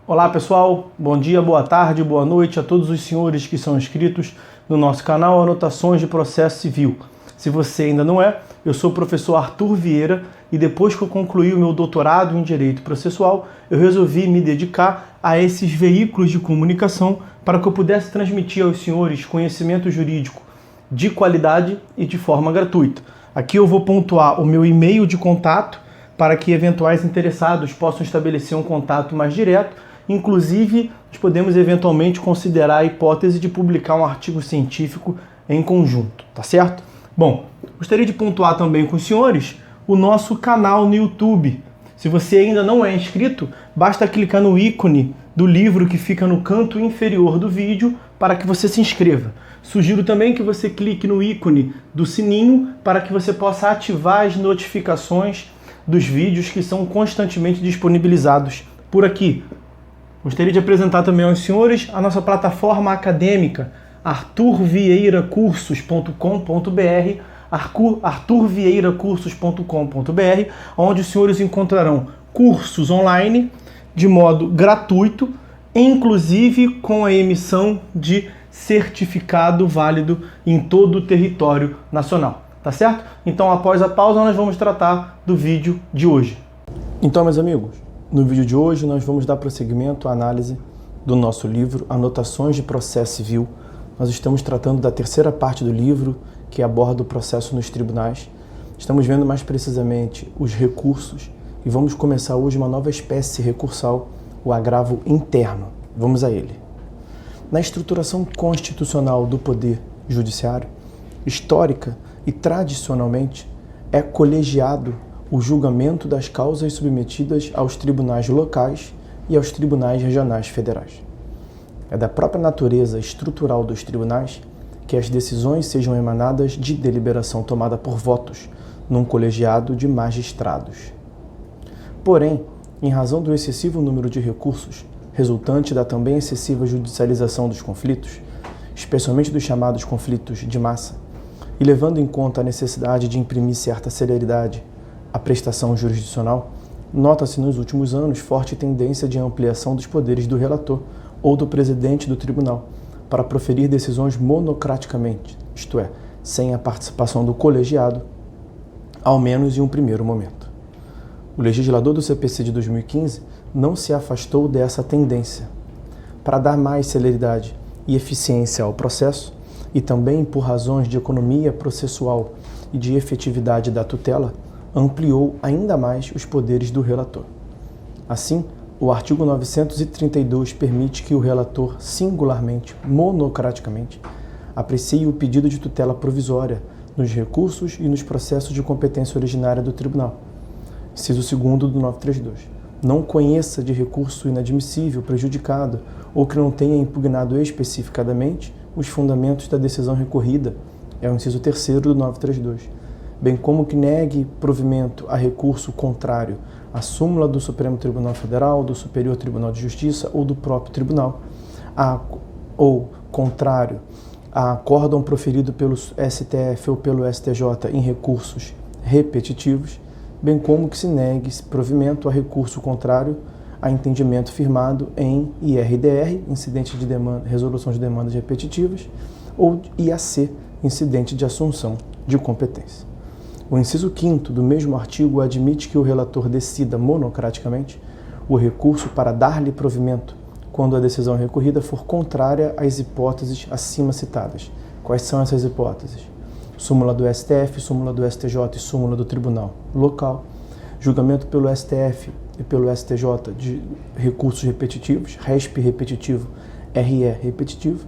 Olá pessoal, bom dia, boa tarde, boa noite a todos os senhores que são inscritos no nosso canal Anotações de Processo Civil. Se você ainda não é, eu sou o professor Arthur Vieira e depois que eu concluí o meu doutorado em Direito Processual, eu resolvi me dedicar a esses veículos de comunicação para que eu pudesse transmitir aos senhores conhecimento jurídico de qualidade e de forma gratuita. Aqui eu vou pontuar o meu e-mail de contato para que eventuais interessados possam estabelecer um contato mais direto. Inclusive, nós podemos eventualmente considerar a hipótese de publicar um artigo científico em conjunto, tá certo? Bom, gostaria de pontuar também com os senhores o nosso canal no YouTube. Se você ainda não é inscrito, basta clicar no ícone do livro que fica no canto inferior do vídeo para que você se inscreva. Sugiro também que você clique no ícone do sininho para que você possa ativar as notificações dos vídeos que são constantemente disponibilizados por aqui. Gostaria de apresentar também aos senhores a nossa plataforma acadêmica arturvieiracursos.com.br, arturvieiracursos.com.br, onde os senhores encontrarão cursos online de modo gratuito, inclusive com a emissão de certificado válido em todo o território nacional, tá certo? Então, após a pausa, nós vamos tratar do vídeo de hoje. Então, meus amigos, no vídeo de hoje nós vamos dar prosseguimento à análise do nosso livro Anotações de Processo Civil. Nós estamos tratando da terceira parte do livro, que aborda o processo nos tribunais. Estamos vendo mais precisamente os recursos e vamos começar hoje uma nova espécie recursal, o agravo interno. Vamos a ele. Na estruturação constitucional do Poder Judiciário, histórica e tradicionalmente, é colegiado o julgamento das causas submetidas aos tribunais locais e aos tribunais regionais federais. É da própria natureza estrutural dos tribunais que as decisões sejam emanadas de deliberação tomada por votos num colegiado de magistrados. Porém, em razão do excessivo número de recursos, resultante da também excessiva judicialização dos conflitos, especialmente dos chamados conflitos de massa, e levando em conta a necessidade de imprimir certa celeridade à prestação jurisdicional, nota-se nos últimos anos forte tendência de ampliação dos poderes do relator ou do presidente do tribunal para proferir decisões monocraticamente, isto é, sem a participação do colegiado, ao menos em um primeiro momento. O legislador do CPC de 2015 não se afastou dessa tendência. Para dar mais celeridade e eficiência ao processo, e também por razões de economia processual e de efetividade da tutela, ampliou ainda mais os poderes do relator. Assim, o artigo 932 permite que o relator, singularmente, monocraticamente, aprecie o pedido de tutela provisória nos recursos e nos processos de competência originária do tribunal. Inciso 2º do 932. Não conheça de recurso inadmissível, prejudicado ou que não tenha impugnado especificadamente os fundamentos da decisão recorrida, é o inciso 3º do 932, bem como que negue provimento a recurso contrário à súmula do Supremo Tribunal Federal, do Superior Tribunal de Justiça ou do próprio tribunal, ou contrário a acórdão proferido pelo STF ou pelo STJ em recursos repetitivos, bem como que se negue provimento a recurso contrário a entendimento firmado em IRDR, incidente de demanda, resolução de demandas repetitivas, ou IAC, incidente de assunção de competência. O inciso 5º do mesmo artigo admite que o relator decida monocraticamente o recurso para dar-lhe provimento quando a decisão recorrida for contrária às hipóteses acima citadas. Quais são essas hipóteses? Súmula do STF, súmula do STJ e súmula do Tribunal Local, julgamento pelo STF e pelo STJ de recursos repetitivos, RESP repetitivo, RE repetitivo,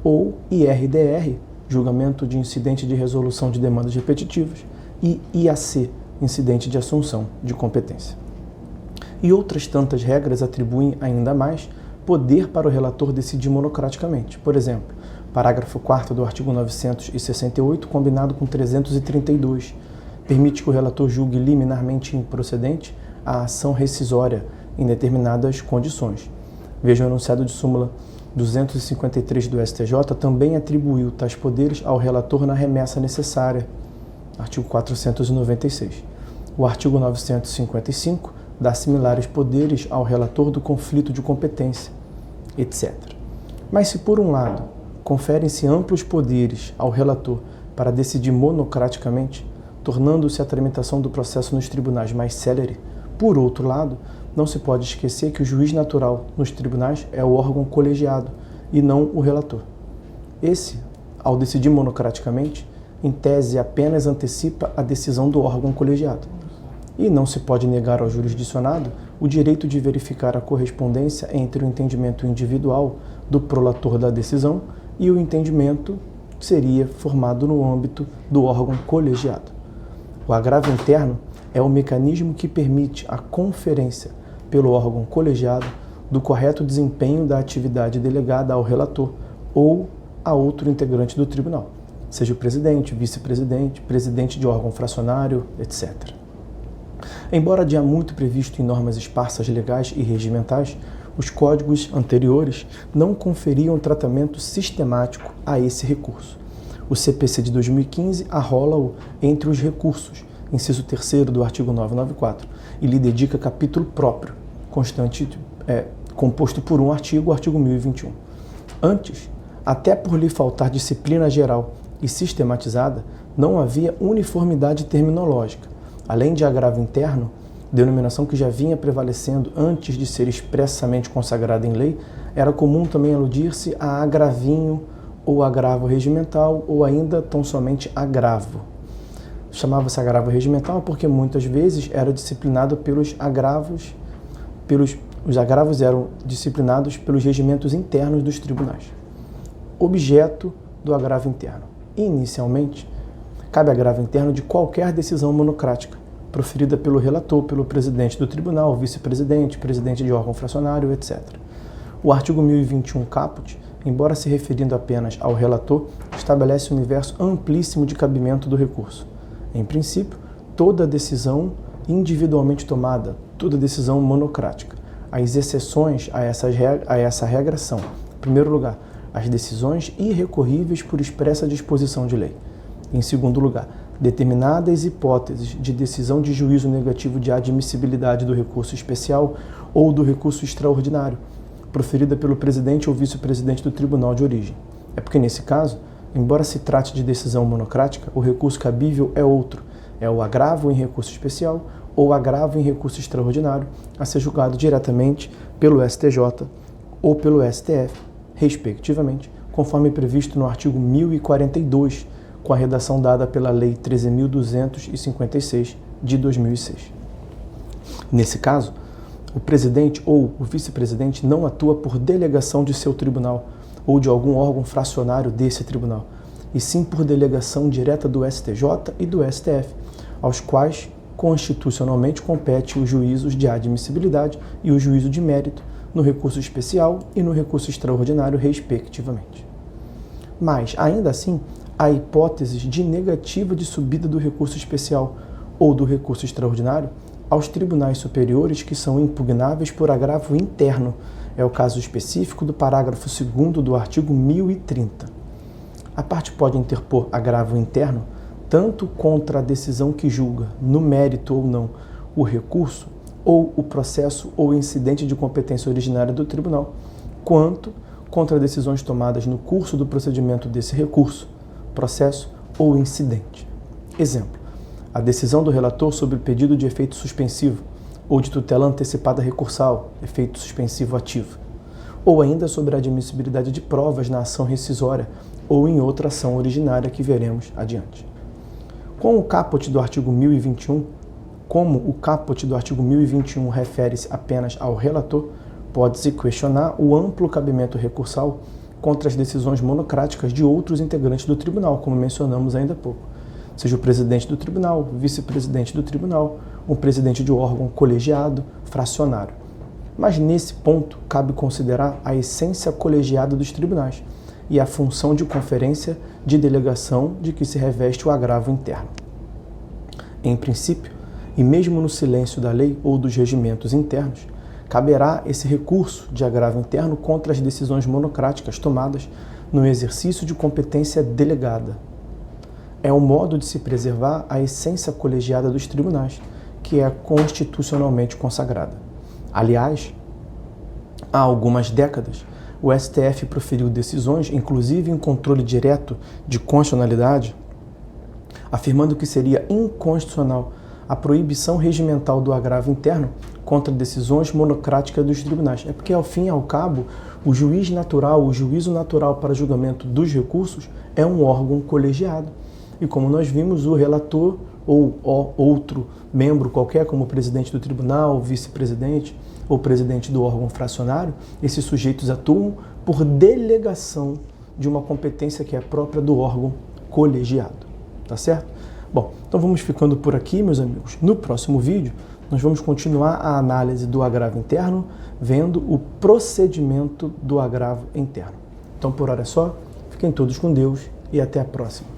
ou IRDR, julgamento de incidente de resolução de demandas repetitivas, e IAC, incidente de assunção de competência. E outras tantas regras atribuem ainda mais poder para o relator decidir monocraticamente. Por exemplo, parágrafo 4º do artigo 968, combinado com 332, permite que o relator julgue liminarmente improcedente a ação rescisória em determinadas condições. Veja o enunciado de súmula 253 do STJ, também atribuiu tais poderes ao relator na remessa necessária. Artigo 496. O artigo 955 dá similares poderes ao relator do conflito de competência, etc. Mas se por um lado conferem-se amplos poderes ao relator para decidir monocraticamente, tornando-se a tramitação do processo nos tribunais mais célere, por outro lado, não se pode esquecer que o juiz natural nos tribunais é o órgão colegiado e não o relator. Esse, ao decidir monocraticamente, em tese apenas antecipa a decisão do órgão colegiado. E não se pode negar ao jurisdicionado o direito de verificar a correspondência entre o entendimento individual do prolator da decisão e o entendimento que seria formado no âmbito do órgão colegiado. O agravo interno é o mecanismo que permite a conferência pelo órgão colegiado do correto desempenho da atividade delegada ao relator ou a outro integrante do tribunal, seja o presidente, vice-presidente, presidente de órgão fracionário, etc. Embora já muito previsto em normas esparsas legais e regimentais, os códigos anteriores não conferiam tratamento sistemático a esse recurso. O CPC de 2015 arrola-o entre os recursos, inciso 3º do artigo 994, e lhe dedica capítulo próprio, composto por um artigo, o artigo 1021. Antes, até por lhe faltar disciplina geral e sistematizada, não havia uniformidade terminológica. Além de agravo interno, denominação que já vinha prevalecendo antes de ser expressamente consagrada em lei, era comum também aludir-se a agravinho ou agravo regimental ou ainda tão somente agravo. Chamava-se agravo regimental porque muitas vezes era disciplinado pelos agravos, os agravos eram disciplinados pelos regimentos internos dos tribunais. Objeto do agravo interno. Inicialmente, cabe agravo interno de qualquer decisão monocrática, proferida pelo relator, pelo presidente do tribunal, vice-presidente, presidente de órgão fracionário, etc. O artigo 1021 caput, embora se referindo apenas ao relator, estabelece um universo amplíssimo de cabimento do recurso. Em princípio, toda decisão individualmente tomada, toda decisão monocrática. As exceções a essa regra são, em primeiro lugar, as decisões irrecorríveis por expressa disposição de lei. Em segundo lugar, determinadas hipóteses de decisão de juízo negativo de admissibilidade do recurso especial ou do recurso extraordinário, proferida pelo presidente ou vice-presidente do tribunal de origem. É porque, nesse caso, embora se trate de decisão monocrática, o recurso cabível é outro, é o agravo em recurso especial ou agravo em recurso extraordinário, a ser julgado diretamente pelo STJ ou pelo STF, respectivamente, conforme previsto no artigo 1042, com a redação dada pela Lei 13.256, de 2006. Nesse caso, o presidente ou o vice-presidente não atua por delegação de seu tribunal ou de algum órgão fracionário desse tribunal, e sim por delegação direta do STJ e do STF, aos quais constitucionalmente compete os juízos de admissibilidade e o juízo de mérito no recurso especial e no recurso extraordinário, respectivamente. Mas, ainda assim, há hipóteses de negativa de subida do recurso especial ou do recurso extraordinário aos tribunais superiores que são impugnáveis por agravo interno. É o caso específico do parágrafo 2º do artigo 1030. A parte pode interpor agravo interno tanto contra a decisão que julga, no mérito ou não, o recurso ou o processo ou incidente de competência originária do tribunal, quanto contra decisões tomadas no curso do procedimento desse recurso, processo ou incidente. Exemplo: a decisão do relator sobre o pedido de efeito suspensivo ou de tutela antecipada recursal, efeito suspensivo ativo, ou ainda sobre a admissibilidade de provas na ação rescisória ou em outra ação originária que veremos adiante. Com o caput do artigo 1021, como o caput do artigo 1021 refere-se apenas ao relator, pode-se questionar o amplo cabimento recursal contra as decisões monocráticas de outros integrantes do tribunal, como mencionamos ainda há pouco, seja o presidente do tribunal, o vice-presidente do tribunal, um presidente de órgão colegiado, fracionário. Mas nesse ponto cabe considerar a essência colegiada dos tribunais e a função de conferência de delegação de que se reveste o agravo interno. Em princípio, e mesmo no silêncio da lei ou dos regimentos internos, caberá esse recurso de agravo interno contra as decisões monocráticas tomadas no exercício de competência delegada. É um modo de se preservar a essência colegiada dos tribunais que é constitucionalmente consagrada. Aliás, há algumas décadas, o STF proferiu decisões, inclusive em controle direto de constitucionalidade, afirmando que seria inconstitucional a proibição regimental do agravo interno contra decisões monocráticas dos tribunais. É porque, ao fim e ao cabo, o juiz natural, o juízo natural para julgamento dos recursos é um órgão colegiado. E como nós vimos, o relator ou outro membro qualquer, como o presidente do tribunal, o vice-presidente ou presidente do órgão fracionário, esses sujeitos atuam por delegação de uma competência que é própria do órgão colegiado. Tá certo? Bom, então vamos ficando por aqui, meus amigos. No próximo vídeo, nós vamos continuar a análise do agravo interno, vendo o procedimento do agravo interno. Então, por hora é só. Fiquem todos com Deus e até a próxima.